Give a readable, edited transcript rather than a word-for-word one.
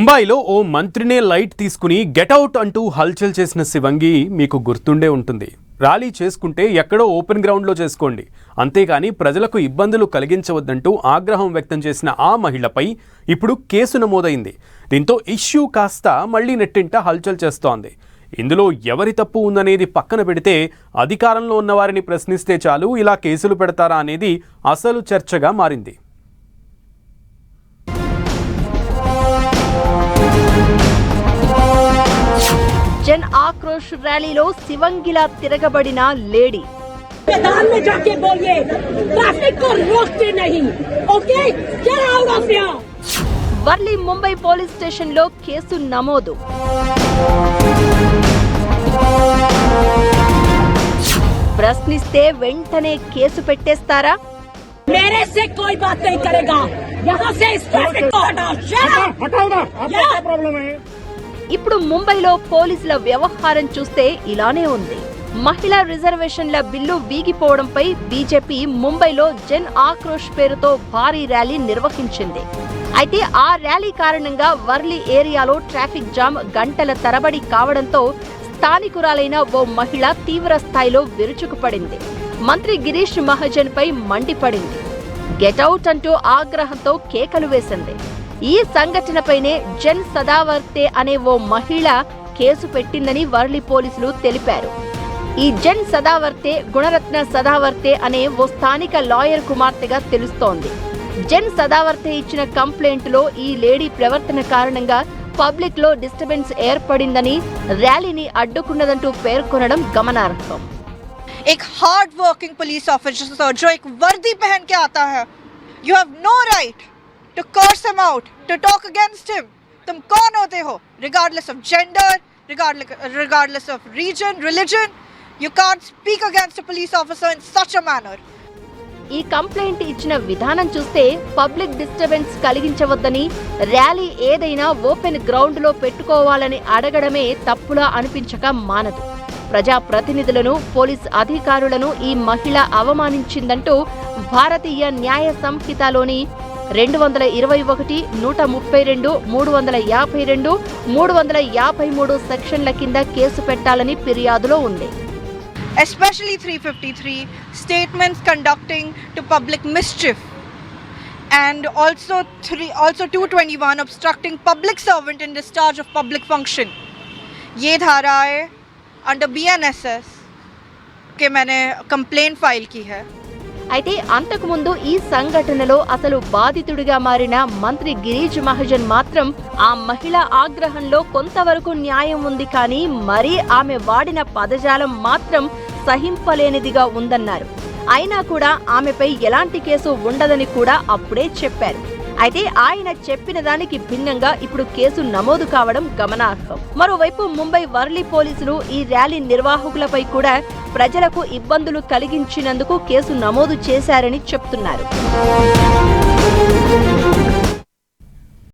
ముంబైలో ఓ మంత్రినే లైట్ తీసుకుని గెట్అవుట్ అంటూ హల్చల్ చేసిన శివంగి మీకు గుర్తుండే ఉంటుంది. ర్యాలీ చేసుకుంటే ఎక్కడో ఓపెన్ గ్రౌండ్లో చేసుకోండి, అంతేగాని ప్రజలకు ఇబ్బందులు కలిగించవద్దంటూ ఆగ్రహం వ్యక్తం చేసిన ఆ మహిళపై ఇప్పుడు కేసు నమోదైంది. దీంతో ఇష్యూ కాస్త మళ్లీ నెట్టింట హల్చల్ చేస్తోంది. ఇందులో ఎవరి తప్పు ఉందనేది పక్కన పెడితే అధికారంలో ఉన్నవారిని ప్రశ్నిస్తే చాలు ఇలా కేసులు పెడతారా అనేది అసలు చర్చగా మారింది. जन आक्रोश रैलीలో శివంగిలా తిరగబడిన లేడీ. मैदान में जाके बोलिए ट्रैफिक को रोकते नहीं, okay? Get out of here. Warli Mumbai police station లో కేసు నమోదు. ప్రశ్నిస్తే వెంటనే కేసు పెట్టేస్తారా? मेरे से कोई बात नहीं करेगा. यहाँ से इस ट्रैफिक को हटाओ. हटाओ. क्या प्रॉब्लम है? ఇప్పుడు ముంబైలో పోలీసుల వ్యవహారం చూస్తే ఇలానే ఉంది. మహిళా రిజర్వేషన్ల బిల్లు వీగిపోవడంపై బీజేపీ ముంబైలో జన్ ఆక్రోష్ పేరుతో భారీ ర్యాలీ నిర్వహించింది. అయితే ఆ ర్యాలీ కారణంగా వర్లి ఏరియాలో ట్రాఫిక్ జామ్ గంటల తరబడి కావడంతో స్థానికురాలైన ఓ మహిళ తీవ్ర స్థాయిలో విరుచుకుపడింది. మంత్రి గిరీష్ మహాజన్ పై మండిపడింది. గెట్అవుట్ అంటూ ఆగ్రహంతో కేకలు వేసింది. ఈ సంఘటనపైనే జన్ సదావర్తే అనే ఓ మహిళ కేసు పెట్టిందని వర్లి పోలీసులు తెలిపారు. ఈ జన్ సదావర్తే గుణరత్న సదావర్తే అనే ఓ స్థానిక లాయర్ కుమార్తెగా తెలుస్తోంది. జన్ సదావర్తే ఇచ్చిన కంప్లైంట్ లో ఈ లేడీ ప్రవర్తన కారణంగా పబ్లిక్ లో డిస్టర్బెన్స్ ఏర్పడిందని, ర్యాలీని అడ్డుకున్నదంటూ పేర్కొనడం గమనార్హం. एक हार्ड वर्किंग पुलिस ऑफिसर जो एक वर्दी पहन के आता है, you have no right to curse him out, to talk against him. तुम कौन होते हो? Regardless of gender, regardless of region, religion, you can't speak against a police officer in such a manner. ఈ కంప్లైంట్ ఇచ్చిన విధానం చూస్తే public disturbance కలిగించవద్దని, rally ఏదైనా open ground లో పెట్టుకోవాలని అడగడమే తప్పులా అనిపించక మానదు. ప్రజా ప్రతినిధులను, పోలీస్ అధికారులను ఈ మహిళ అవమానించిందంటూ భారతీయ న్యాయ సంహితలోని 221, 132, 352, 353 సెక్షన్ల కింద కేసు పెట్టాలని ఫిర్యాదులో ఉంది. Especially 353, statements conducting to public mischief, and also 221, obstructing public servant in discharge of public function. ये धाराएं अंडर BNSS के मैंने कंप्लेंट फाइल की है. అయితే అంతకుముందు ఈ సంఘటనలో అసలు బాధితుడిగా మారిన మంత్రి గిరీష్ మహాజన్ మాత్రం ఆ మహిళ ఆగ్రహంలో కొంతవరకు న్యాయం ఉంది, కానీ మరీ ఆమె వాడిన పదజాలం మాత్రం సహింపలేనిదిగా ఉందన్నారు. అయినా కూడా ఆమెపై ఎలాంటి కేసు ఉండదని కూడా అప్పుడే చెప్పారు. అయితే ఆయన చెప్పిన దానికి భిన్నంగా ఇప్పుడు కేసు నమోదు కావడం గమనార్హం. మరోవైపు ముంబై వర్లి పోలీసులు ఈ ర్యాలీ నిర్వాహకులపై కూడా ప్రజలకు ఇబ్బందులు కలిగించినందుకు కేసు నమోదు చేశారని చెప్తున్నారు.